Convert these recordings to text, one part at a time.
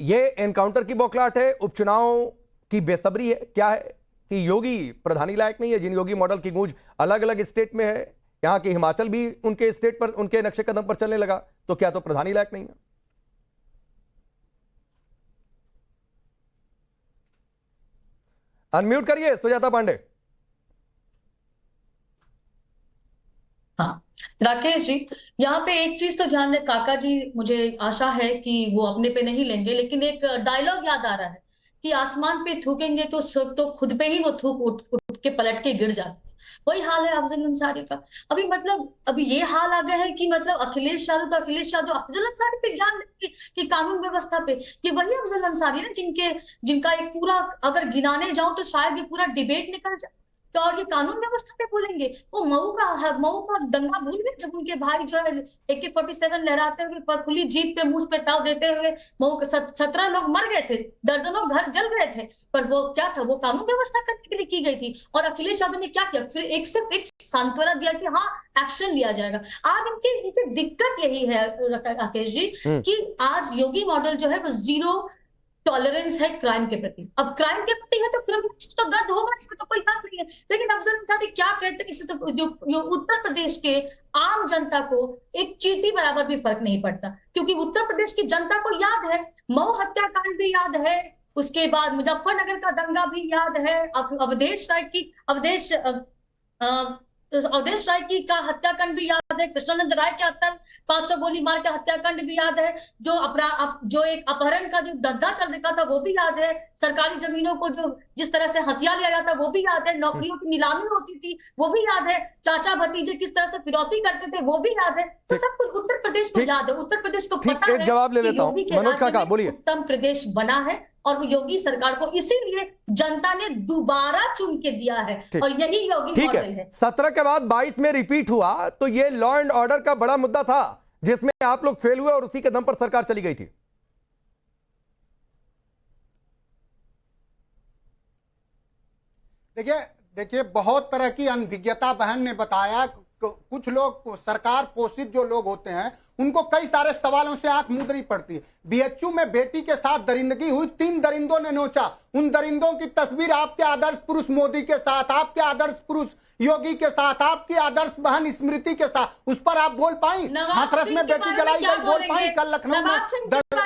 ये एनकाउंटर की बौखलाहट है, उपचुनाव की बेसब्री है, क्या है कि योगी प्रधानी लायक नहीं है? जिन योगी मॉडल की गूंज अलग अलग स्टेट में है, यहां के हिमाचल भी उनके स्टेट पर, उनके नक्शे कदम पर चलने लगा, तो क्या तो प्रधानी लायक नहीं है? अनम्यूट करिए सुजाता पांडे। हाँ राकेश जी, यहाँ पे एक चीज तो ध्यान रहे काका जी, मुझे आशा है कि वो अपने पे नहीं लेंगे, लेकिन एक डायलॉग याद आ रहा है कि आसमान पे थूकेंगे तो खुद पे ही वो थूक उठ उठ के पलट के गिर जाते हैं। वही हाल है अफजल अंसारी का। अभी ये हाल आ गया है कि मतलब अखिलेश यादव अफजल अंसारी पे ध्यान कि कानून व्यवस्था पे, कि वही अफजल अंसारी ना जिनका एक पूरा, अगर गिनाने जाऊं तो शायद ये पूरा डिबेट निकल जाए। तो और ये कानून व्यवस्था पे बोलेंगे? वो मऊ का दंगा भूल गए, जब उनके भाई जो है AK-47 लहराते हुए खुली जीप पे मुंह पे ताव देते हुए मऊ के 17 लोग मर गए थे, दर्जनों घर जल गए थे, पर वो क्या था? वो कानून व्यवस्था करने के लिए की गई थी। और अखिलेश यादव ने क्या किया? फिर सिर्फ एक सांत्वना दिया कि हाँ एक्शन लिया जाएगा। आज इनकी दिक्कत यही है राकेश जी, कि आज योगी मॉडल जो है वो जीरो टॉलरेंस है क्राइम के प्रति। अब क्राइम के प्रति है तो क्रिमिनल्स तो दर्द होगा, इसमें तो कोई बात नहीं है। लेकिन अफजल अंसारी क्या कहते हैं, इससे तो जो उत्तर प्रदेश के आम जनता को एक चींटी बराबर भी फर्क नहीं पड़ता, क्योंकि उत्तर प्रदेश की जनता को याद है, मऊ हत्याकांड भी याद है, उसके बाद मुजफ्फरनगर का दंगा भी याद है, अवधेश राय की का हत्याकांड भी याद है, कृष्णानंद राय के हत्या 500 गोली मार के हत्याकांड भी याद है, जो एक अपहरण का जो धंधा चल रहा था वो भी याद है, सरकारी जमीनों को जो जिस तरह से हथिया लिया जाता वो भी याद है, नौकरियों की नीलामी होती थी वो भी याद है, चाचा भतीजे किस तरह से फिरौती करते थे वो भी याद है। तो सब कुछ उत्तर प्रदेश को याद है, उत्तर प्रदेश को पता है। जवाब ले लेता हूं, मनोज काका बोलिए। उत्तम प्रदेश बना है और वो योगी सरकार को इसीलिए जनता ने दोबारा चुन के दिया है, और यही योगी मॉडल है। 17 के बाद 22 में रिपीट हुआ, तो ये लॉ एंड ऑर्डर का बड़ा मुद्दा था जिसमें आप लोग फेल हुए और उसी के दम पर सरकार चली गई थी। देखिए बहुत तरह की अनभिज्ञता बहन ने बताया। कुछ लोग सरकार पोषित जो लोग होते हैं उनको कई सारे सवालों से आंख मूंदनी पड़ती है। BHU में बेटी के साथ दरिंदगी हुई, 3 दरिंदों ने नोचा। उन दरिंदों की तस्वीर आपके आदर्श पुरुष मोदी के साथ, आपके आदर्श पुरुष योगी के साथ, आपकी आदर्श बहन स्मृति के साथ, उस पर आप बोल पाई? हाथरस में बेटी जलाई गई, बोल पाई? कल लखनऊ में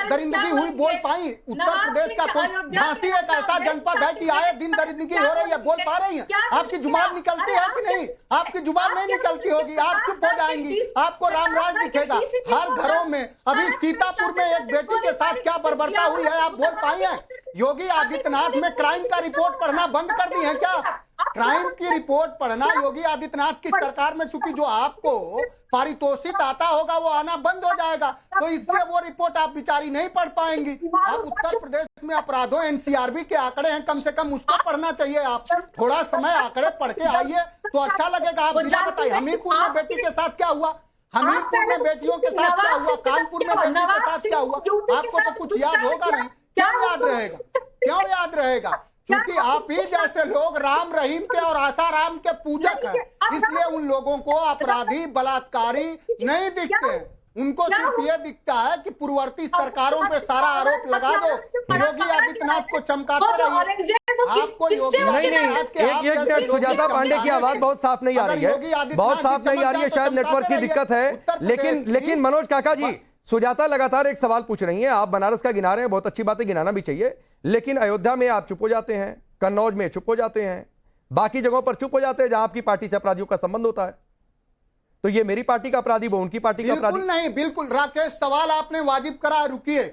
दरिंदगी हुई, बोल पाई? उत्तर प्रदेश का झांसी एक ऐसा जनपद है कि आए दिन दरिंदगी हो रही है, बोल पा रही है? आपकी जुबान निकलती है कि नहीं? आपकी जुबान नहीं निकलती होगी, आप चुप हो जाएंगी, आपको रामराज दिखेगा हर घरों में। अभी सीतापुर में एक बेटी के साथ क्या बर्बरता हुई है, आप बोल पाई है? योगी आदित्यनाथ में क्राइम का रिपोर्ट पढ़ना बंद कर दी है क्या? क्राइम की रिपोर्ट पढ़ना योगी आदित्यनाथ की सरकार में, चूंकि जो आपको पारितोषिक आता होगा वो आना बंद हो जाएगा, तो इसलिए वो रिपोर्ट आप बेचारी नहीं पढ़ पाएंगी। आप उत्तर प्रदेश में अपराधों NCRB के आंकड़े हैं, कम से कम उसको पढ़ना चाहिए। आप थोड़ा समय आंकड़े पढ़ के आइए तो अच्छा लगेगा। आप बिना बताइए हमीरपुर में बेटी के साथ क्या हुआ, हमीरपुर में बेटियों के साथ क्या हुआ, कानपुर में बेटी के साथ क्या हुआ, आपको तो कुछ याद होगा नहीं। क्यों याद रहेगा? क्यों याद रहेगा? क्योंकि आप ही जैसे लोग राम रहीम के और आसाराम के पूजक हैं, इसलिए उन लोगों को अपराधी बलात्कारी नहीं दिखते। उनको सिर्फ ये दिखता है कि पूर्ववर्ती सरकारों पे सारा आरोप लगा दो, योगी आदित्यनाथ को चमकाते रहिए। आपको नहीं, सुजाता पांडे की आवाज बहुत साफ नहीं आ रही है, बहुत साफ नहीं आ रही है, शायद नेटवर्क की दिक्कत है। लेकिन मनोज काका जी, सुजाता लगातार एक सवाल पूछ रही हैं, आप बनारस का गिना रहे हैं, बहुत अच्छी बात है, गिनाना भी चाहिए, लेकिन अयोध्या में आप चुप हो जाते हैं, कन्नौज में चुप हो जाते हैं, बाकी जगहों पर चुप हो जाते हैं जहां आपकी पार्टी से अपराधियों का संबंध होता है। तो ये मेरी पार्टी का अपराधी, वो उनकी पार्टी का अपराधी। बिल्कुल नहीं, बिल्कुल राकेश, सवाल आपने वाजिब करा, रुकिए।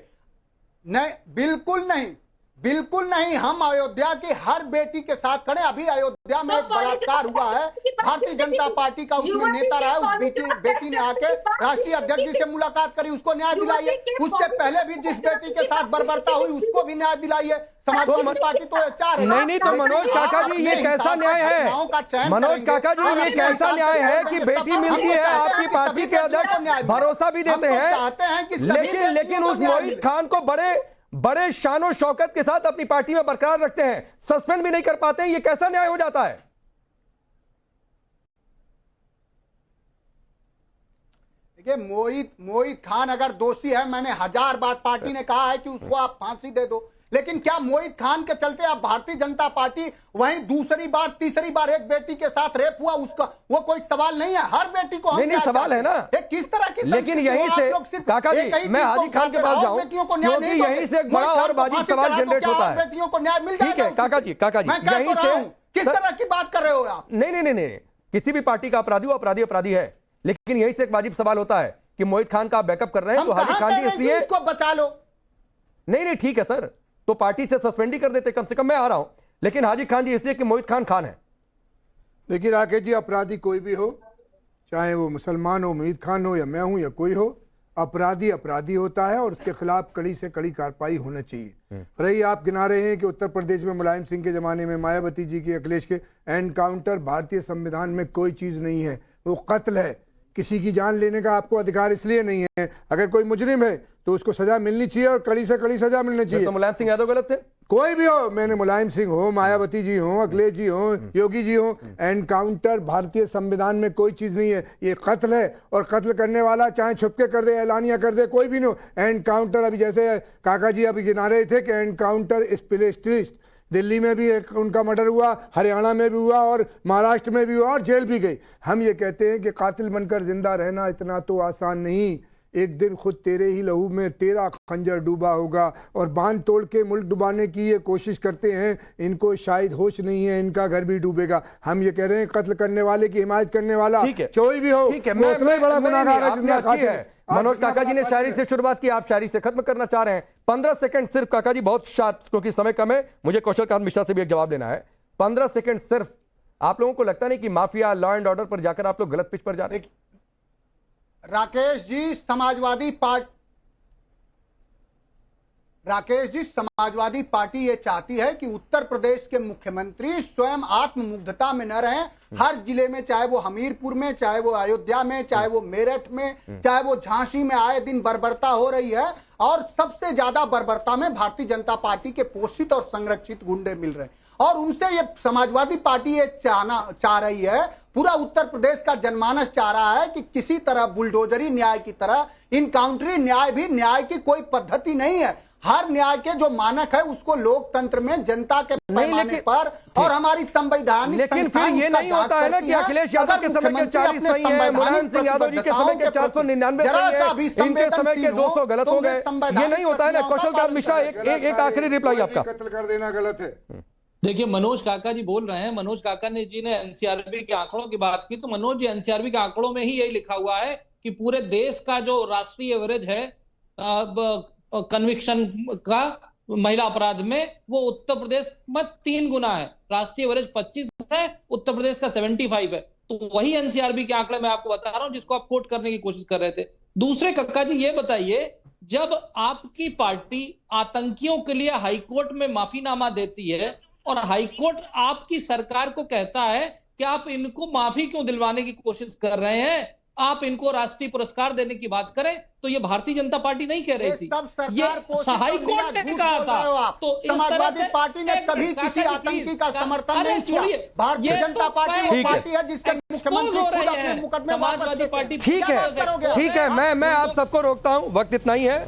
नहीं, बिल्कुल नहीं, बिल्कुल नहीं। हम अयोध्या की हर बेटी के साथ खड़े। अभी अयोध्या में एक बलात्कार हुआ है, भारतीय जनता पार्टी का उसमें नेता रहा है, उस बेटी ने आके राष्ट्रीय अध्यक्ष जी से मुलाकात करी, उसको न्याय दिलाइए। उससे पहले भी जिस बेटी के साथ बर्बरता हुई उसको भी न्याय दिलाइए। समाजवादी पार्टी तो 4 नहीं, तो मनोज काका जी ये कैसा न्याय है? मनोज काका जी ये कैसा न्याय है कि बेटी मिलती है, आपकी पार्टी के अध्यक्ष भरोसा भी देते हैं, लेकिन उस मोहित खान को बड़े शानो शौकत के साथ अपनी पार्टी में बरकरार रखते हैं, सस्पेंड भी नहीं कर पाते हैं, ये कैसा न्याय हो जाता है? देखिए मोहित खान अगर दोषी है, मैंने 1000 बार पार्टी ने कहा है कि उसको आप फांसी दे दो, लेकिन क्या मोहित खान के चलते अब भारतीय जनता पार्टी वहीं दूसरी बार तीसरी बार एक बेटी के साथ रेप हुआ, उसका वो कोई सवाल नहीं है? हर बेटी को हम नहीं सवाल है ना, किस तरह की, लेकिन यहीं से काका जी मैं हाजी खान के पास जाऊं क्योंकि यहीं से एक बड़ा और वाजिब सवाल जनरेट होता है। बेटियों को न्याय मिल जाएगा? ठीक है काका जी यहीं से किस तरह की बात कर रहे हो आप? नहीं, किसी भी पार्टी का अपराधी अपराधी है, लेकिन यहीं से एक वाजिब सवाल होता है कि मोहित खान का बैकअप कर रहे हैं तो हाजी खान जी इसलिए इसको बचा लो। नहीं ठीक है सर, तो पार्टी से सस्पेंड ही कर देते, कम से कम मैं आ रहा हूं, लेकिन हाजी खान जी इसलिए कि मोहित खान है। देखिए राकेश जी, अपराधी कोई भी हो, चाहे वो मुसलमान हो, मोहित खान हो, या मैं हूं या कोई हो, अपराधी अपराधी होता है और उसके खिलाफ कड़ी से कड़ी कार्रवाई होना चाहिए। रही आप गिना रहे हैं कि उत्तर प्रदेश में मुलायम सिंह के जमाने में, मायावती जी के, अखिलेश के एनकाउंटर भारतीय संविधान में कोई चीज नहीं है, वो कत्ल है। किसी की जान लेने का आपको अधिकार इसलिए नहीं है, अगर कोई मुजरिम है तो उसको सजा मिलनी चाहिए और कड़ी से कड़ी सजा मिलनी चाहिए। तो मुलायम सिंह यादव गलत थे? कोई भी हो, मैंने मुलायम सिंह हो, मायावती जी हो, अखिलेश जी हो, योगी जी हो, एनकाउंटर भारतीय संविधान में कोई चीज नहीं है, ये कत्ल है। और कत्ल करने वाला चाहे छुपके कर दे, ऐलानिया कर दे, कोई भी नहीं हो। एनकाउंटर अभी जैसे काका जी अभी गिना रहे थे कि एनकाउंटर स्पेशलिस्ट, दिल्ली में भी एक उनका मर्डर हुआ, हरियाणा में भी हुआ और महाराष्ट्र में भी हुआ और जेल भी गई। हम ये कहते हैं कि कातिल बनकर जिंदा रहना इतना तो आसान नहीं, एक दिन खुद तेरे ही लहू में तेरा खंजर डूबा होगा। और बांध तोड़ के मुल्क डुबाने की ये कोशिश करते हैं, इनको शायद होश नहीं है, इनका घर भी डूबेगा। हम ये कह रहे हैं कत्ल करने वाले की हिमायत करने वाला कोई भी हो, वो उतना ही बड़ा गुनाहगार है जितना कातिल है। मनोज काका जी ने शायरी से शुरुआत की, आप शायरी से खत्म करना चाह रहे हैं। 15 सेकंड सिर्फ काका जी, बहुत शार्प, क्योंकि समय कम है, मुझे कौशल कांत मिश्रा से भी एक जवाब लेना है। 15 सेकंड सिर्फ। आप लोगों को लगता नहीं कि माफिया, लॉ एंड ऑर्डर पर जाकर आप लोग गलत पिच पर जा रहे हैं? राकेश जी, समाजवादी पार्टी ये चाहती है कि उत्तर प्रदेश के मुख्यमंत्री स्वयं आत्ममुग्धता में न रहें। हर जिले में, चाहे वो हमीरपुर में, चाहे वो अयोध्या में, चाहे वो मेरठ में, चाहे वो झांसी में, आए दिन बर्बरता हो रही है। और सबसे ज्यादा बर्बरता में भारतीय जनता पार्टी के पोषित और संरक्षित गुंडे मिल रहे हैं। और उनसे ये समाजवादी पार्टी ये चाह रही है, पूरा उत्तर प्रदेश का जनमानस चाह रहा है कि किसी तरह बुलडोजरी न्याय की तरह इनकाउंटरी न्याय भी न्याय की कोई पद्धति नहीं है। हर न्याय के जो मानक है उसको लोकतंत्र में जनता के पैमाने पर और हमारी संवैधानिक, लेकिन फिर ये नहीं होता है ना कि अखिलेश यादव के समय के 40 सही है, मुलायम सिंह यादव जी के समय के 499 सही है, इनके समय के 200 गलत हो गए। ये नहीं होता है ना। कौशल कांत मिश्रा, एक आखिरी रिप्लाई आपका। कत्ल कर देना गलत है। देखिए, मनोज काका जी बोल रहे हैं, मनोज काका ने जी ने एनसीआरबी के आंकड़ों की बात की, तो मनोज जी एनसीआरबी के आंकड़ों में ही यही लिखा हुआ है कि पूरे देश का जो राष्ट्रीय एवरेज है कन्विक्शन का महिला अपराध में, वो उत्तर प्रदेश में 3 गुना है। राष्ट्रीय एवरेज 25 है, उत्तर प्रदेश का 75 है। तो वही एनसीआरबी के आंकड़े मैं आपको बता रहा हूं जिसको आप कोट करने की कोशिश कर रहे थे। दूसरे काका जी ये बताइए, जब आपकी पार्टी आतंकियों के लिए हाईकोर्ट में माफीनामा देती है और हाईकोर्ट आपकी सरकार को कहता है कि आप इनको माफी क्यों दिलवाने की कोशिश कर रहे हैं, आप इनको राष्ट्रीय पुरस्कार देने की बात करें, तो ये भारतीय जनता पार्टी नहीं कह रही थी, ये हाईकोर्ट ने कहा था। तो समाजवादी पार्टी ने कभी किसी आतंकी का समर्थन नहीं किया। भारतीय जनता पार्टी वो पार्टी है जिसके मुख्यमंत्री खुद अपने मुकदमे वापस लेते हैं। ठीक है, मैं आप सबको रोकता हूं, वक्त इतना ही है।